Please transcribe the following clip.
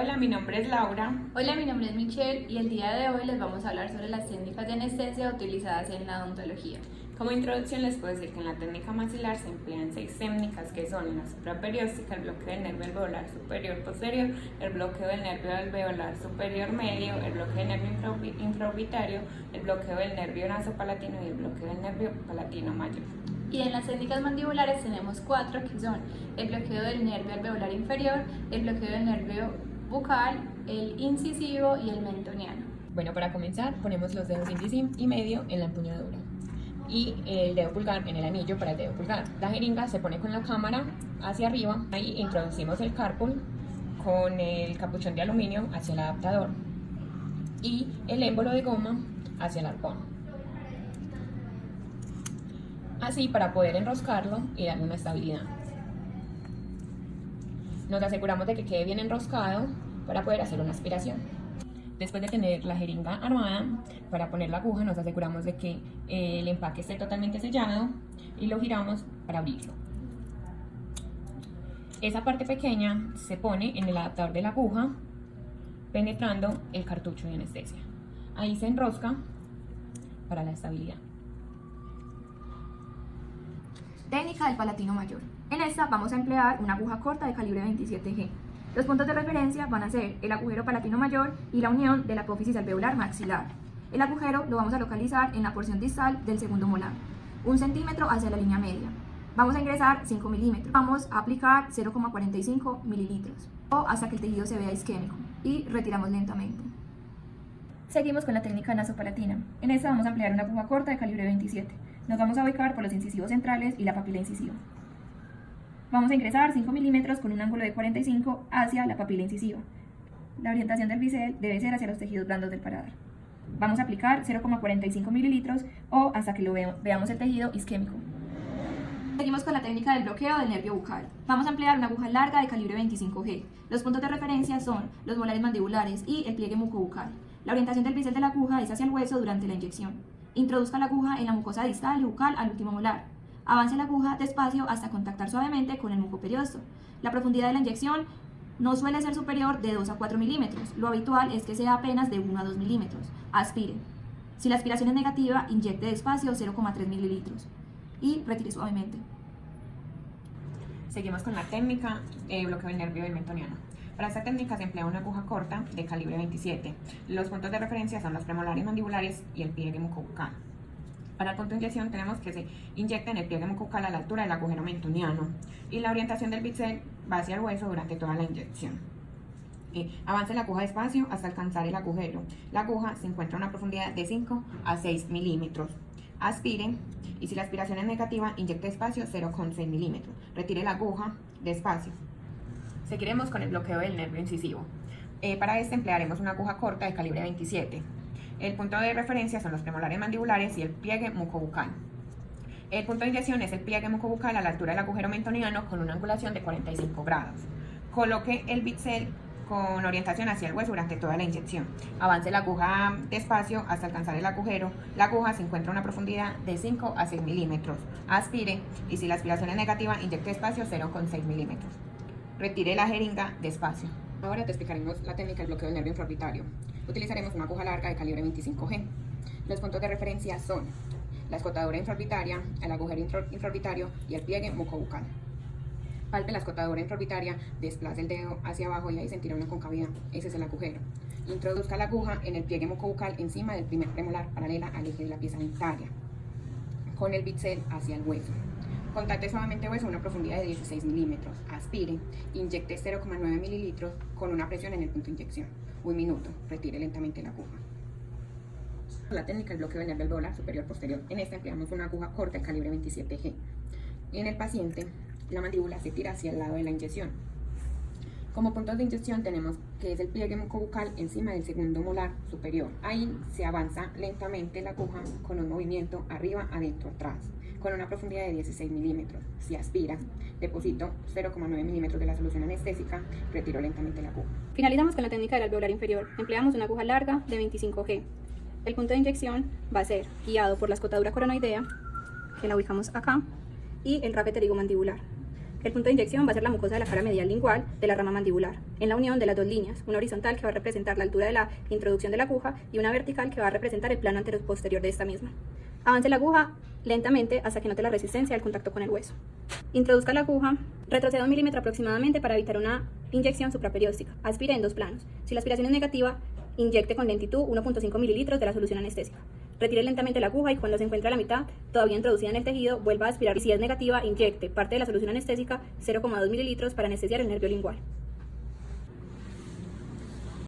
Hola, mi nombre es Laura. Hola, mi nombre es Michelle y el día de hoy les vamos a hablar sobre las técnicas de anestesia utilizadas en la odontología. Como introducción les puedo decir que en la técnica maxilar se emplean 6 técnicas que son la supraperióstica, el bloqueo del nervio alveolar superior posterior, el bloqueo del nervio alveolar superior medio, el bloqueo del nervio infraorbitario, el bloqueo del nervio nasopalatino y el bloqueo del nervio palatino mayor. Y en las técnicas mandibulares tenemos 4 que son el bloqueo del nervio alveolar inferior, el bloqueo del nervio bucal, el incisivo y el mentoniano. Bueno, para comenzar ponemos los dedos índice y medio en la empuñadura y el dedo pulgar en el anillo para el dedo pulgar. La jeringa se pone con la cámara hacia arriba, ahí introducimos el cárpul con el capuchón de aluminio hacia el adaptador y el émbolo de goma hacia el arpón. Así para poder enroscarlo y darle una estabilidad. Nos aseguramos de que quede bien enroscado para poder hacer una aspiración. Después de tener la jeringa armada, para poner la aguja nos aseguramos de que el empaque esté totalmente sellado y lo giramos para abrirlo. Esa parte pequeña se pone en el adaptador de la aguja, penetrando el cartucho de anestesia. Ahí se enrosca para la estabilidad. Técnica del palatino mayor. En esta vamos a emplear una aguja corta de calibre 27G. Los puntos de referencia van a ser el agujero palatino mayor y la unión de la apófisis alveolar maxilar. El agujero lo vamos a localizar en la porción distal del segundo molar, 1 centímetro hacia la línea media. Vamos a ingresar 5 milímetros. Vamos a aplicar 0,45 mililitros o hasta que el tejido se vea isquémico y retiramos lentamente. Seguimos con la técnica nasopalatina. En esta vamos a emplear una aguja corta de calibre 27. Nos vamos a ubicar por los incisivos centrales y la papila incisiva. Vamos a ingresar 5 milímetros con un ángulo de 45 hacia la papila incisiva. La orientación del bisel debe ser hacia los tejidos blandos del paladar. Vamos a aplicar 0,45 mililitros o hasta que veamos el tejido isquémico. Seguimos con la técnica del bloqueo del nervio bucal. Vamos a emplear una aguja larga de calibre 25G. Los puntos de referencia son los molares mandibulares y el pliegue mucobucal. La orientación del bisel de la aguja es hacia el hueso durante la inyección. Introduzca la aguja en la mucosa distal y bucal al último molar. Avance la aguja despacio hasta contactar suavemente con el mucoperiosto. La profundidad de la inyección no suele ser superior de 2 a 4 milímetros. Lo habitual es que sea apenas de 1 a 2 milímetros. Aspire. Si la aspiración es negativa, inyecte despacio 0,3 mililitros y retire suavemente. Seguimos con la técnica de bloqueo del nervio del mentoniano. Para esta técnica se emplea una aguja corta de calibre 27. Los puntos de referencia son los premolares mandibulares y el pliegue mucobucal. Para el punto de inyección tenemos que se inyecta en el pliegue mucobucal a la altura del agujero mentoniano y la orientación del bisel va hacia el hueso durante toda la inyección. Avance la aguja despacio hasta alcanzar el agujero. La aguja se encuentra a una profundidad de 5 a 6 milímetros. Aspire y si la aspiración es negativa, inyecte despacio 0,6 milímetros. Retire la aguja despacio. Seguiremos con el bloqueo del nervio incisivo. Para este emplearemos una aguja corta de calibre 27. El punto de referencia son los premolares mandibulares y el pliegue mucobucal. El punto de inyección es el pliegue mucobucal a la altura del agujero mentoniano con una angulación de 45 grados. Coloque el bisel con orientación hacia el hueso durante toda la inyección. Avance la aguja despacio hasta alcanzar el agujero. La aguja se encuentra a una profundidad de 5 a 6 milímetros. Aspire y si la aspiración es negativa, inyecte despacio 0,6 milímetros. Retire la jeringa despacio. Ahora te explicaremos la técnica del bloqueo del nervio infraorbitario. Utilizaremos una aguja larga de calibre 25G. Los puntos de referencia son la escotadura infraorbitaria, el agujero infraorbitario y el pliegue mucobucal. Palpe la escotadura infraorbitaria, desplace el dedo hacia abajo y ahí sentirá una concavidad. Ese es el agujero. Introduzca la aguja en el pliegue mucobucal encima del primer premolar, paralela al eje de la pieza dentaria, con el bisel hacia el hueso. Contacte suavemente hueso a una profundidad de 16 milímetros. Aspire. Inyecte 0,9 mililitros con una presión en el punto de inyección. 1 minuto. Retire lentamente la aguja. La técnica del bloqueo del nervio alveolar superior posterior. En esta empleamos una aguja corta de calibre 27G. En el paciente, la mandíbula se tira hacia el lado de la inyección. Como puntos de inyección tenemos que es el pliegue mucobucal encima del segundo molar superior. Ahí se avanza lentamente la aguja con un movimiento arriba, adentro, atrás, con una profundidad de 16 milímetros. Si aspira, deposito 0,9 milímetros de la solución anestésica, retiro lentamente la aguja. Finalizamos con la técnica del alveolar inferior. Empleamos una aguja larga de 25G. El punto de inyección va a ser guiado por la escotadura coronoidea, que la ubicamos acá, y el rape pterigomandibular. El punto de inyección va a ser la mucosa de la cara medial lingual de la rama mandibular, en la unión de las dos líneas, una horizontal que va a representar la altura de la introducción de la aguja y una vertical que va a representar el plano anteroposterior de esta misma. Avance la aguja lentamente hasta que note la resistencia al contacto con el hueso. Introduzca la aguja, retroceda 1 milímetro aproximadamente para evitar una inyección supraperióstica. Aspire en 2 planos. Si la aspiración es negativa, inyecte con lentitud 1.5 mililitros de la solución anestésica. Retire lentamente la aguja y cuando se encuentre a la mitad, todavía introducida en el tejido, vuelva a aspirar y si es negativa, inyecte parte de la solución anestésica 0,2 mililitros para anestesiar el nervio lingual.